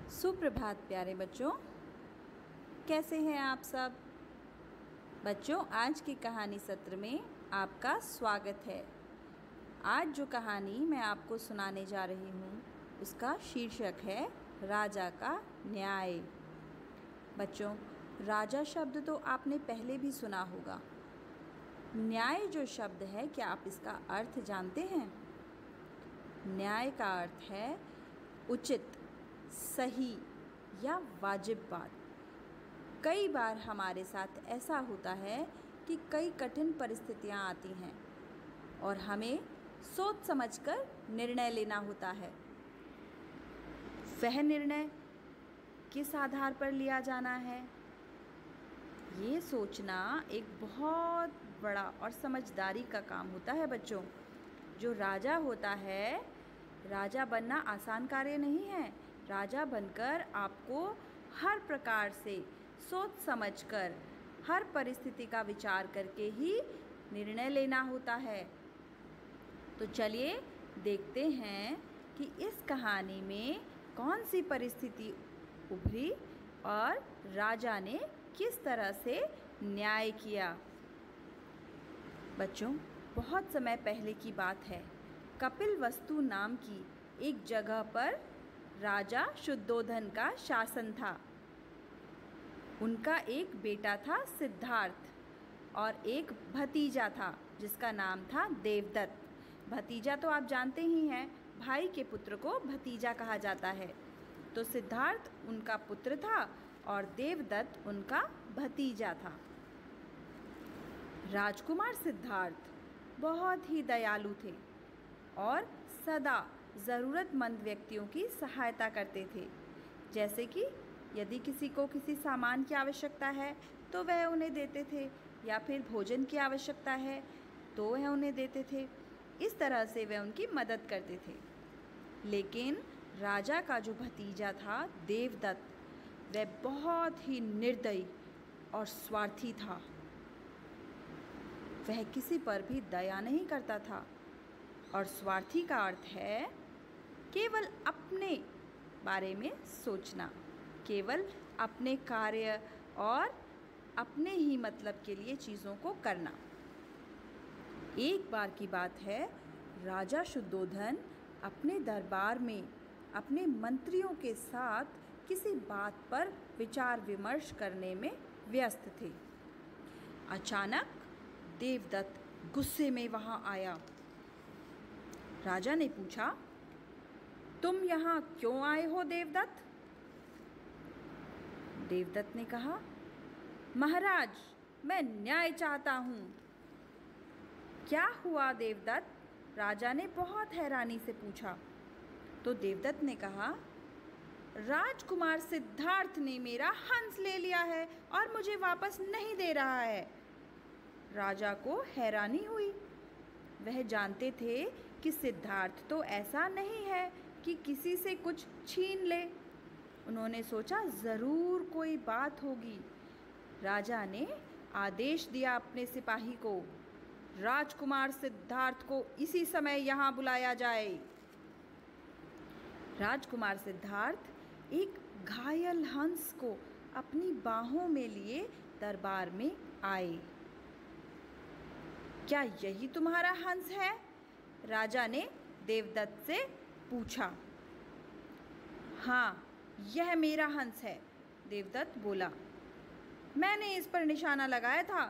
सुप्रभात प्यारे बच्चों, कैसे हैं आप सब। बच्चों, आज की कहानी सत्र में आपका स्वागत है। आज जो कहानी मैं आपको सुनाने जा रही हूँ उसका शीर्षक है राजा का न्याय। बच्चों, राजा शब्द तो आपने पहले भी सुना होगा। न्याय जो शब्द है, क्या आप इसका अर्थ जानते हैं? न्याय का अर्थ है उचित, सही या वाजिब बात। कई बार हमारे साथ ऐसा होता है कि कई कठिन परिस्थितियां आती हैं और हमें सोच समझकर निर्णय लेना होता है। वह निर्णय किस आधार पर लिया जाना है, ये सोचना एक बहुत बड़ा और समझदारी का काम होता है। बच्चों, जो राजा होता है, राजा बनना आसान कार्य नहीं है। राजा बनकर आपको हर प्रकार से सोच समझकर, हर परिस्थिति का विचार करके ही निर्णय लेना होता है। तो चलिए देखते हैं कि इस कहानी में कौन सी परिस्थिति उभरी और राजा ने किस तरह से न्याय किया। बच्चों, बहुत समय पहले की बात है। कपिलवस्तु नाम की एक जगह पर राजा शुद्धोधन का शासन था। उनका एक बेटा था सिद्धार्थ और एक भतीजा था जिसका नाम था देवदत्त। भतीजा तो आप जानते ही हैं, भाई के पुत्र को भतीजा कहा जाता है। तो सिद्धार्थ उनका पुत्र था और देवदत्त उनका भतीजा था। राजकुमार सिद्धार्थ बहुत ही दयालु थे और सदा ज़रूरतमंद व्यक्तियों की सहायता करते थे। जैसे कि यदि किसी को किसी सामान की आवश्यकता है तो वह उन्हें देते थे, या फिर भोजन की आवश्यकता है तो वह उन्हें देते थे। इस तरह से वह उनकी मदद करते थे। लेकिन राजा का जो भतीजा था देवदत्त, वह बहुत ही निर्दयी और स्वार्थी था। वह किसी पर भी दया नहीं करता था। और स्वार्थी का अर्थ है केवल अपने बारे में सोचना, केवल अपने कार्य और अपने ही मतलब के लिए चीज़ों को करना। एक बार की बात है, राजा शुद्धोधन अपने दरबार में अपने मंत्रियों के साथ किसी बात पर विचार विमर्श करने में व्यस्त थे। अचानक देवदत्त गुस्से में वहाँ आया। राजा ने पूछा, तुम यहाँ क्यों आए हो देवदत्त? देवदत्त ने कहा, महाराज, मैं न्याय चाहता हूँ। क्या हुआ देवदत्त? राजा ने बहुत हैरानी से पूछा। तो देवदत्त ने कहा, राजकुमार सिद्धार्थ ने मेरा हंस ले लिया है और मुझे वापस नहीं दे रहा है। राजा को हैरानी हुई। वह जानते थे कि सिद्धार्थ तो ऐसा नहीं है कि किसी से कुछ छीन ले। उन्होंने सोचा ज़रूर कोई बात होगी। राजा ने आदेश दिया अपने सिपाही को, राजकुमार सिद्धार्थ को इसी समय यहाँ बुलाया जाए। राजकुमार सिद्धार्थ एक घायल हंस को अपनी बाहों में लिए दरबार में आए। क्या यही तुम्हारा हंस है? राजा ने देवदत्त से पूछा। हाँ, यह मेरा हंस है, देवदत्त बोला। मैंने इस पर निशाना लगाया था।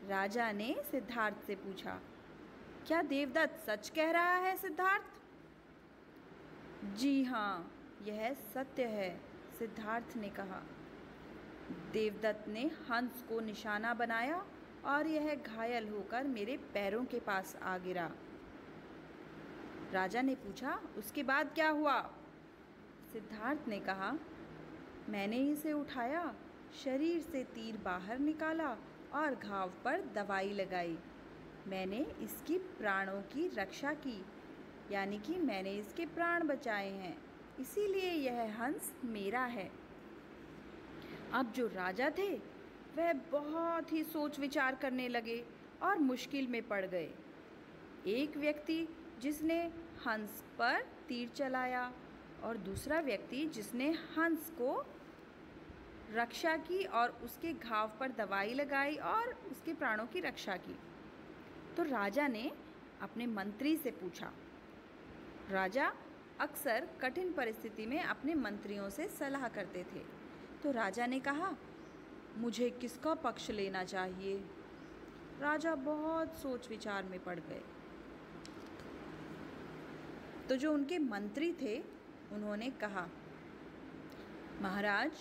राजा ने सिद्धार्थ से पूछा। क्या देवदत्त सच कह रहा है सिद्धार्थ? जी हाँ, यह सत्य है, सिद्धार्थ ने कहा। देवदत्त ने हंस को निशाना बनाया और यह घायल होकर मेरे पैरों के पास आ गिरा। राजा ने पूछा, उसके बाद क्या हुआ? सिद्धार्थ ने कहा, मैंने इसे उठाया, शरीर से तीर बाहर निकाला और घाव पर दवाई लगाई। मैंने इसकी प्राणों की रक्षा की, यानी कि मैंने इसके प्राण बचाए हैं, इसीलिए यह हंस मेरा है। अब जो राजा थे वह बहुत ही सोच विचार करने लगे और मुश्किल में पड़ गए। एक व्यक्ति जिसने हंस पर तीर चलाया और दूसरा व्यक्ति जिसने हंस को रक्षा की और उसके घाव पर दवाई लगाई और उसके प्राणों की रक्षा की। तो राजा ने अपने मंत्री से पूछा। राजा अक्सर कठिन परिस्थिति में अपने मंत्रियों से सलाह करते थे। तो राजा ने कहा, मुझे किसका पक्ष लेना चाहिए? राजा बहुत सोच विचार में पड़ गए। तो जो उनके मंत्री थे उन्होंने कहा, महाराज,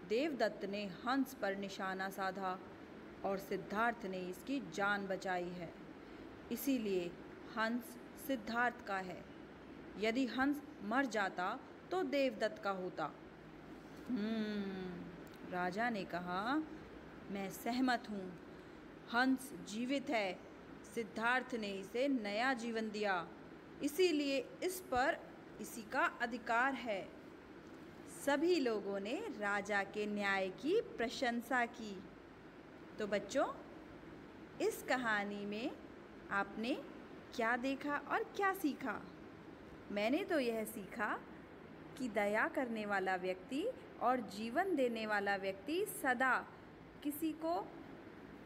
देवदत्त ने हंस पर निशाना साधा और सिद्धार्थ ने इसकी जान बचाई है, इसीलिए हंस सिद्धार्थ का है। यदि हंस मर जाता तो देवदत्त का होता। राजा ने कहा, मैं सहमत हूँ। हंस जीवित है, सिद्धार्थ ने इसे नया जीवन दिया, इसीलिए इस पर इसी का अधिकार है। सभी लोगों ने राजा के न्याय की प्रशंसा की। तो बच्चों, इस कहानी में आपने क्या देखा और क्या सीखा? मैंने तो यह सीखा कि दया करने वाला व्यक्ति और जीवन देने वाला व्यक्ति सदा किसी को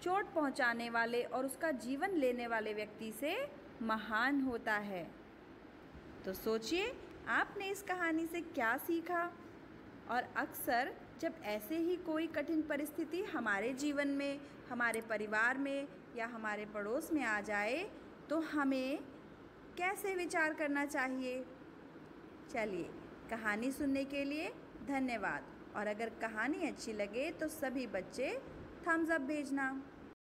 चोट पहुंचाने वाले और उसका जीवन लेने वाले व्यक्ति से महान होता है। तो सोचिए, आपने इस कहानी से क्या सीखा? और अक्सर जब ऐसे ही कोई कठिन परिस्थिति हमारे जीवन में, हमारे परिवार में या हमारे पड़ोस में आ जाए तो हमें कैसे विचार करना चाहिए? चलिए, कहानी सुनने के लिए धन्यवाद। और अगर कहानी अच्छी लगे तो सभी बच्चे थम्स अप भेजना।